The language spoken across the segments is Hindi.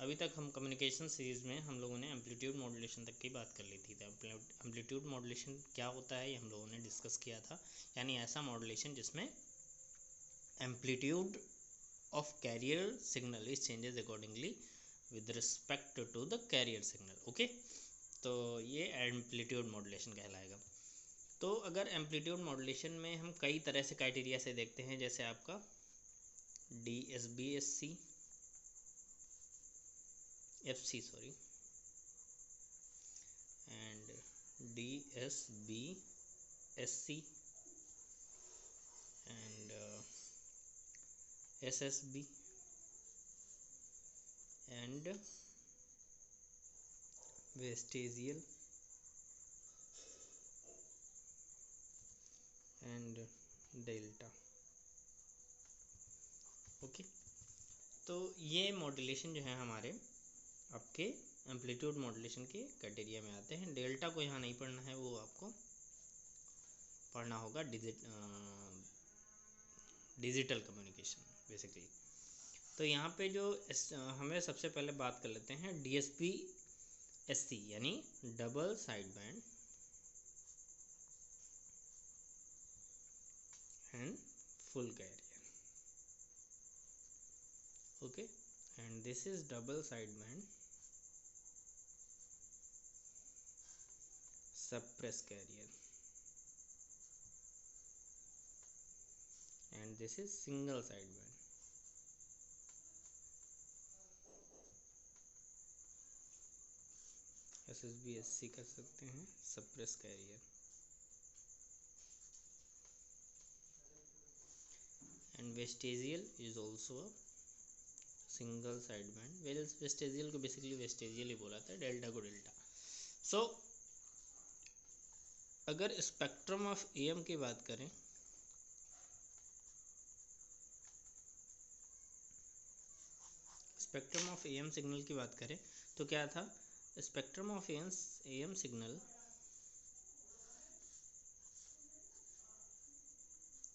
अभी तक हम कम्युनिकेशन सीरीज़ में हम लोगों ने एम्पलीट्यूड मॉड्यूलेशन तक की बात कर ली थी। एम्पलीट्यूड मॉड्यूलेशन क्या होता है ये हम लोगों ने डिस्कस किया था, यानी ऐसा मॉड्यूलेशन जिसमें amplitude of carrier signal is changes accordingly with respect to the carrier signal. Okay, तो ये एम्पलीट्यूड मॉड्यूलेशन कहलाएगा। तो अगर एम्पलीट्यूड मॉड्यूलेशन में हम कई तरह से क्राइटेरिया से देखते हैं, जैसे आपका DSBSC FC and DSBSC and SSB and Vestigial and Delta। Okay, तो ये मॉड्यूलेशन जो है हमारे आपके एम्पलीट्यूड मॉड्यूलेशन के क्राइटेरिया में आते हैं। डेल्टा को यहाँ नहीं पढ़ना है, वो आपको पढ़ना होगा डिजिटल कम्युनिकेशन बेसिकली। तो यहाँ पे जो हमें सबसे पहले बात कर लेते हैं DSBSC यानी double side band and full carrier. Okay, and this is double side band suppress carrier and this is single sideband SSBSC कर सकते हैं suppress carrier and vestigial is also a single sideband। vestigial को basically vestigial ही बोला था, डेल्टा को डेल्टा। सो अगर स्पेक्ट्रम ऑफ AM की बात करें स्पेक्ट्रम ऑफ AM सिग्नल की बात करें तो क्या था? Spectrum of AM signal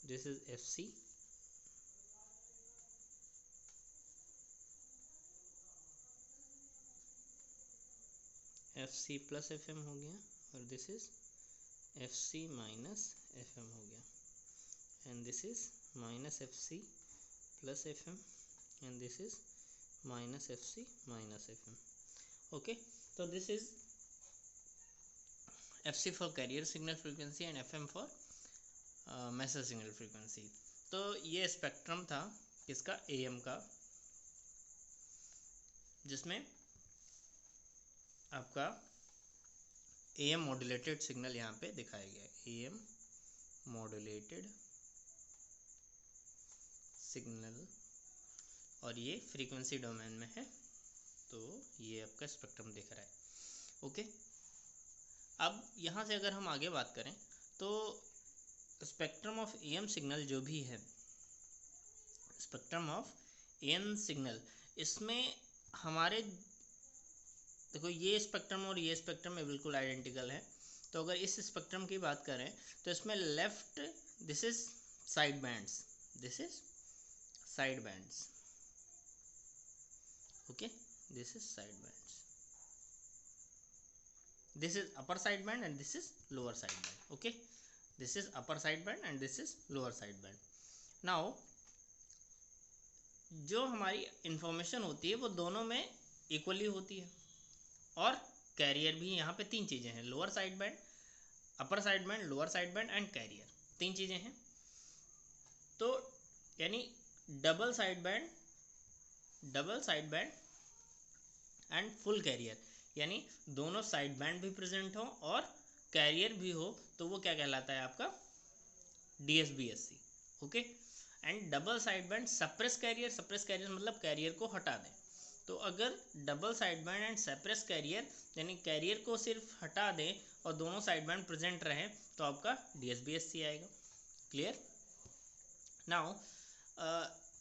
this is FC FC plus FM हो गया और this is FC minus FM हो गया and this is minus FC plus FM and this is minus FC minus FM। Okay, तो this is FC for carrier signal frequency and FM for message signal frequency. तो ये स्पेक्ट्रम था किसका? AM का, जिसमें आपका AM मॉड्यूलेटेड सिग्नल यहाँ पे दिखाया गया है, AM मॉड्यूलेटेड सिग्नल, और ये फ्रीक्वेंसी डोमेन में है, तो ये आपका स्पेक्ट्रम दिख रहा है। ओके, अब यहाँ से अगर हम आगे बात करें तो स्पेक्ट्रम ऑफ AM सिग्नल जो भी है, स्पेक्ट्रम ऑफ AM सिग्नल, इसमें हमारे देखो ये स्पेक्ट्रम और ये स्पेक्ट्रम में बिल्कुल आइडेंटिकल है। तो अगर इस स्पेक्ट्रम की बात करें तो इसमें left this is side bands, this is side bands. Okay, this is side bands, this is upper side band and this is lower side band. Okay, this is upper side band and this is lower side band. Now जो हमारी इंफॉर्मेशन होती है वो दोनों में इक्वली होती है, और कैरियर भी यहाँ पे तीन चीज़ें हैं, lower side band, upper side band, lower side band and carrier, तीन चीज़ें हैं। तो यानी double side band and full carrier, यानी दोनों साइड बैंड भी प्रेजेंट हो और कैरियर भी हो, तो वो क्या कहलाता है आपका? DSBSC। Okay, and double side band suppress carrier मतलब कैरियर को हटा दें। तो अगर double side band and suppress carrier यानी कैरियर को सिर्फ हटा दें और दोनों साइड बैंड प्रेजेंट रहें, तो आपका DSBSC आएगा। क्लियर? नाउ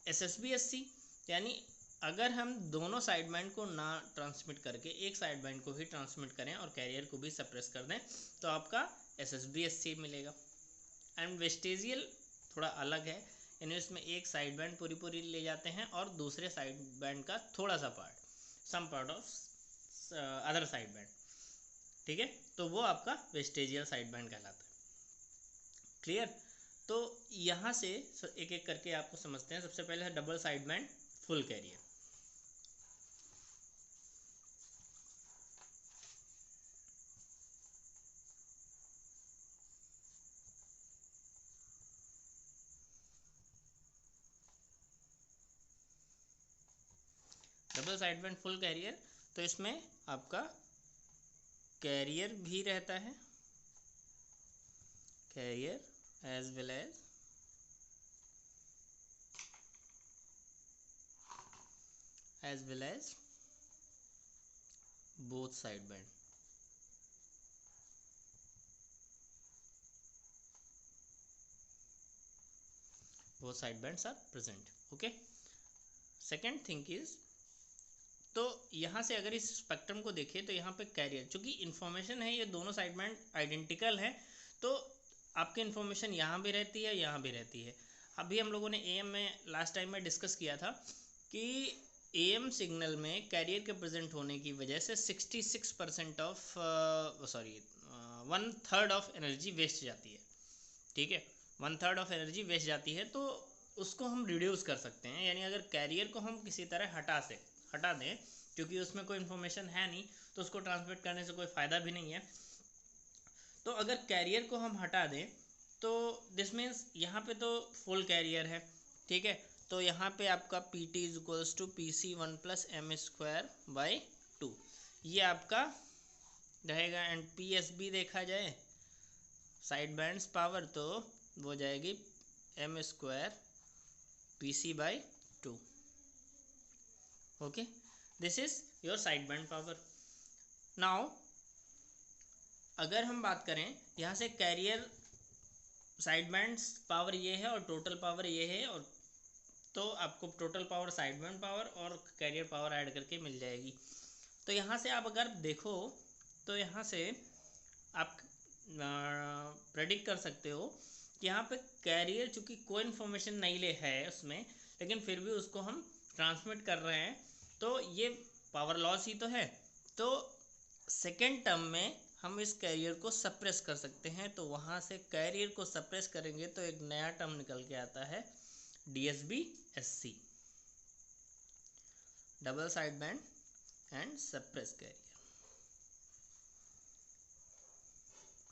SSBSC यानी अगर हम दोनों साइड बैंड को ना ट्रांसमिट करके एक साइड बैंड को ही ट्रांसमिट करें और कैरियर को भी सप्रेस कर दें, तो आपका SSBSC मिलेगा। एंड वेस्टेजियल थोड़ा अलग है, यानी इसमें एक साइड बैंड पूरी ले जाते हैं और दूसरे साइड बैंड का थोड़ा सा part. Some part of other side band, ठीक है, तो वो आपका वेस्टेजियल साइड बैंड कहलाता है। क्लियर? तो यहाँ से एक एक करके आपको समझते हैं। सबसे पहले है double side band full carrier. Double side band full carrier, तो इसमें आपका कैरियर भी रहता है, carrier as well as both side band. Both side bands are present. Okay, second thing is, तो यहाँ से अगर इस स्पेक्ट्रम को देखें तो यहाँ पे कैरियर, चूंकि इन्फॉर्मेशन है ये दोनों साइड बैंड आइडेंटिकल है, तो आपकी इन्फॉर्मेशन यहाँ भी रहती है, यहाँ भी रहती है। अभी हम लोगों ने एएम में लास्ट टाइम में डिस्कस किया था कि एएम सिग्नल में कैरियर के प्रेजेंट होने की वजह से 66% of sorry 1/3 of energy waste जाती है। ठीक है, 1/3 ऑफ एनर्जी वेस्ट जाती है, तो उसको हम रिड्यूस कर सकते हैं। यानी अगर कैरियर को हम किसी तरह हटा दें, क्योंकि उसमें कोई इन्फॉर्मेशन है नहीं, तो उसको ट्रांसमिट करने से कोई फ़ायदा भी नहीं है। तो अगर कैरियर को हम हटा दें तो दिस मीन्स यहाँ पे तो फुल कैरियर है, ठीक है, तो यहाँ पे आपका P T is equals to P C 1+m²/2 ये आपका रहेगा। एंड पी एस बी देखा जाए साइड बैंड्स पावर, तो वो जाएगी m² PC/2। Okay, this is your side band power. Now अगर हम बात करें यहाँ से कैरियर साइड बैंड्स पावर ये है और टोटल पावर ये है, और तो आपको total power side band power और कैरियर पावर ऐड करके मिल जाएगी। तो यहाँ से आप अगर देखो तो यहाँ से आप प्रेडिक्ट कर सकते हो कि यहाँ पे कैरियर चूँकि कोई इन्फॉर्मेशन नहीं ले है उसमें, लेकिन फिर भी उसको हम ट्रांसमिट कर रहे हैं, तो ये पावर लॉस ही तो है। तो सेकेंड टर्म में हम इस कैरियर को सप्रेस कर सकते हैं, तो वहाँ से कैरियर को सप्रेस करेंगे तो एक नया टर्म निकल के आता है DSB/SC, double side band and suppress carrier.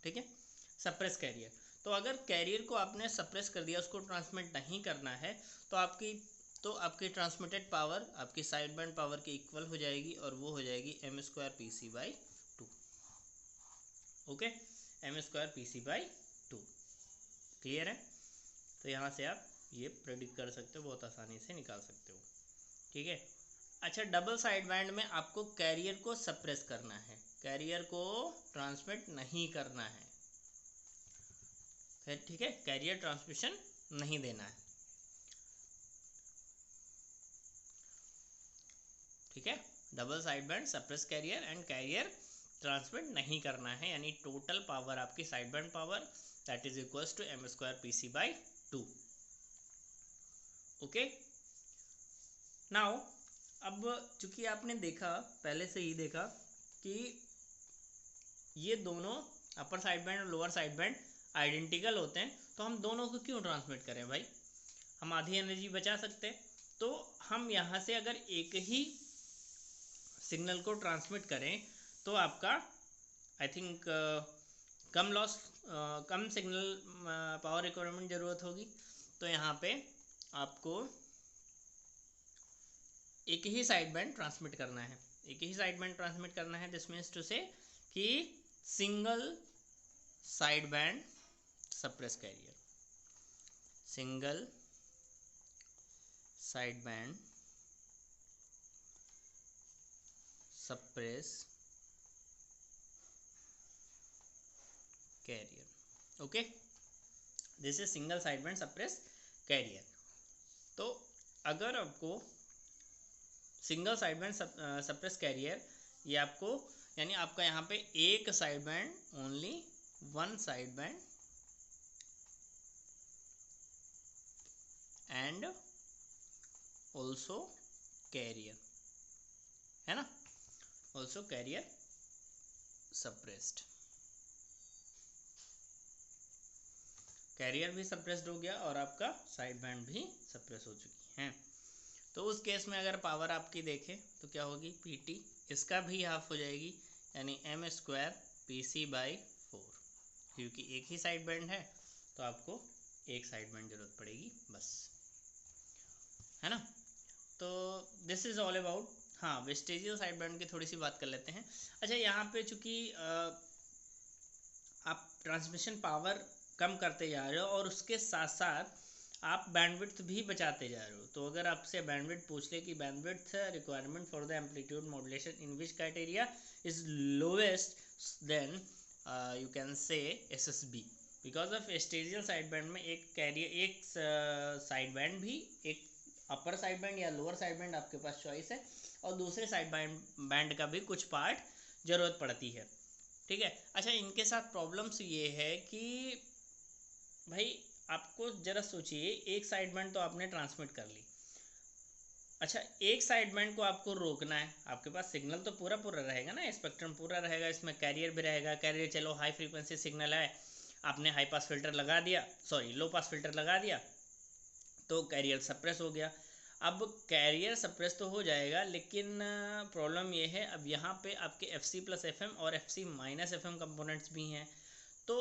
ठीक है, सप्रेस कैरियर, तो अगर कैरियर को आपने सप्रेस कर दिया, उसको ट्रांसमिट नहीं करना है, तो आपकी ट्रांसमिटेड पावर आपकी साइड बैंड पावर के इक्वल हो जाएगी, और वो हो जाएगी m² PC/2। Okay, m² PC/2। Clear है? तो यहाँ से आप ये प्रेडिक्ट कर सकते हो, बहुत आसानी से निकाल सकते हो। ठीक है, अच्छा, डबल साइड बैंड में आपको कैरियर को सप्रेस करना है, कैरियर को ट्रांसमिट नहीं करना है। ठीक है, कैरियर ट्रांसमिशन नहीं देना है। ठीक है, double side band suppress carrier and carrier transmit नहीं करना है, यानी टोटल पावर आपकी side band power that is equals to m² PC/2। Okay, now अब चूंकि आपने देखा, पहले से ही देखा कि ये दोनों अपर साइड बैंड और लोअर साइड बैंड आइडेंटिकल होते हैं, तो हम दोनों को क्यों ट्रांसमिट करें भाई, हम आधी एनर्जी बचा सकते हैं। तो हम यहाँ से अगर एक ही सिग्नल को ट्रांसमिट करें तो आपका I think come signal power requirement ज़रूरत होगी। तो यहाँ पे आपको एक ही साइड बैंड ट्रांसमिट करना है, एक ही साइड बैंड ट्रांसमिट करना है। दिस मीन्स टू से कि single side band suppress carrier, single side band suppress carrier. Okay, this is single side band suppress carrier. तो अगर आपको single side band suppress carrier, ये आपको यानी आपका यहाँ पे एक side band, only one side band and also carrier है ना, also carrier suppressed. कैरियर भी सप्रेस्ड हो गया और आपका साइड बैंड भी सप्रेस हो चुकी हैं। तो उस केस में अगर पावर आपकी देखें तो क्या होगी, पीटी इसका भी हाफ हो जाएगी, यानी M square P C by 4, क्योंकि एक ही साइड बैंड है तो आपको एक साइड बैंड जरूरत पड़ेगी बस, है ना। तो दिस इज ऑल अबाउट, हाँ वेस्टेजियल साइड बैंड की थोड़ी सी बात कर लेते हैं। अच्छा, यहाँ पे चूंकि आप ट्रांसमिशन पावर कम करते जा रहे हो और उसके साथ साथ आप बैंडविड्थ भी बचाते जा रहे हो, तो अगर आपसे बैंडविड्थ पूछ ले कि bandwidth requirement for the amplitude modulation in which criteria is lowest, then you can say SSB, because of vestigial side band में एक कैरियर, एक साइड बैंड भी, एक अपर साइड बैंड या लोअर साइड बैंड आपके पास चॉइस है, और दूसरे साइड बैंड का भी कुछ पार्ट ज़रूरत पड़ती है, ठीक है। अच्छा, इनके साथ प्रॉब्लम्स ये है कि भाई आपको जरा सोचिए, एक साइड बैंड तो आपने ट्रांसमिट कर ली, अच्छा एक साइड बैंड को आपको रोकना है, आपके पास सिग्नल तो पूरा रहेगा ना, स्पेक्ट्रम पूरा रहेगा, इसमें कैरियर भी रहेगा, कैरियर चलो हाई फ्रीक्वेंसी सिग्नल है, आपने हाई पास फिल्टर लगा दिया, सॉरी लो पास फिल्टर लगा दिया, तो कैरियर सप्रेस हो गया। अब कैरियर सप्रेस तो हो जाएगा, लेकिन प्रॉब्लम ये है, अब यहाँ पे आपके FC+FM और FC-FM कंपोनेंट्स भी हैं, तो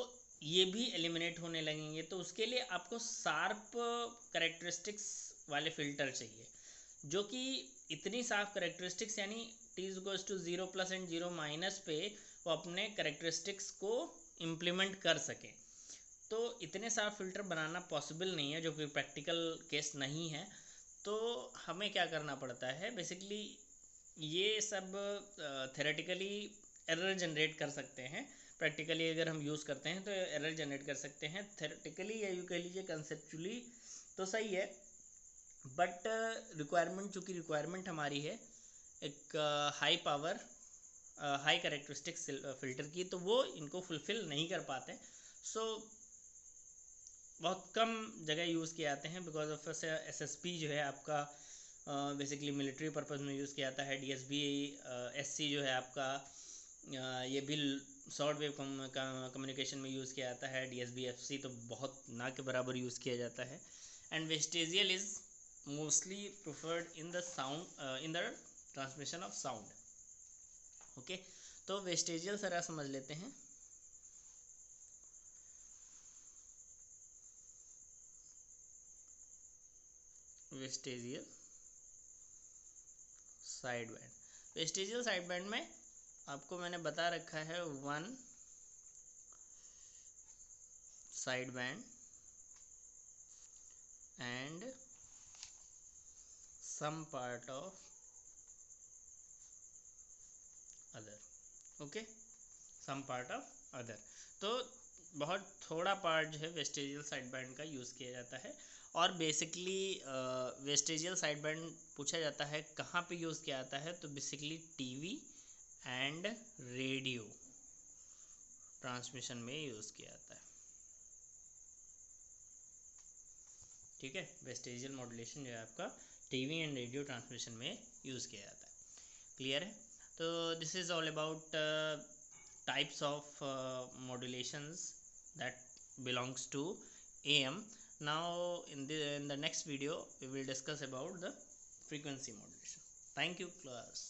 ये भी एलिमिनेट होने लगेंगे, तो उसके लिए आपको शार्प करेक्टरिस्टिक्स वाले फ़िल्टर चाहिए, जो कि इतनी साफ करेक्टरिस्टिक्स यानी T=0+ एंड 0- पे वो अपने करेक्टरिस्टिक्स को इम्प्लीमेंट कर सकें। तो इतने सारे फ़िल्टर बनाना पॉसिबल नहीं है, जो कि प्रैक्टिकल केस नहीं है, तो हमें क्या करना पड़ता है, बेसिकली ये सब थेरेटिकली एरर जनरेट कर सकते हैं, प्रैक्टिकली अगर हम यूज़ करते हैं तो एरर जनरेट कर सकते हैं, थेरेटिकली या यू कह लीजिए कंसेप्चुअली तो सही है, बट रिक्वायरमेंट, चूँकि रिक्वायरमेंट हमारी है एक high power high characteristics filter की, तो वो इनको फुलफ़िल नहीं कर पाते, सो बहुत कम जगह यूज़ किए जाते हैं, बिकॉज ऑफ SSP जो है आपका बेसिकली मिलिट्री पर्पज़ में यूज़ किया जाता है, DSB SC जो है आपका ये भी शॉर्ट वेव कम्युनिकेशन में यूज़ किया जाता है, DSB FC तो बहुत ना के बराबर यूज़ किया जाता है, and vestigial is mostly preferred in the sound in the transmission of sound. Okay, तो वेस्टेजियल जरा समझ लेते हैं। Vestigial side band, vestigial side band में आपको मैंने बता रखा है 1 side band and some part of other, okay, some part of other, तो बहुत थोड़ा पार्ट जो है वेस्टेजियल साइड बैंड का यूज़ किया जाता है, और बेसिकली वेस्टेजियल साइड बैंड पूछा जाता है कहाँ पे यूज़ किया जाता है, तो basically TV and radio transmission में यूज़ किया जाता है, ठीक है। वेस्टेजियल मॉड्यूलेशन जो है आपका टीवी एंड रेडियो ट्रांसमिशन में यूज़ किया जाता है, क्लियर है। तो this is all about types of modulations that belongs to AM. Now in the next video we will discuss about the frequency modulation. Thank you class.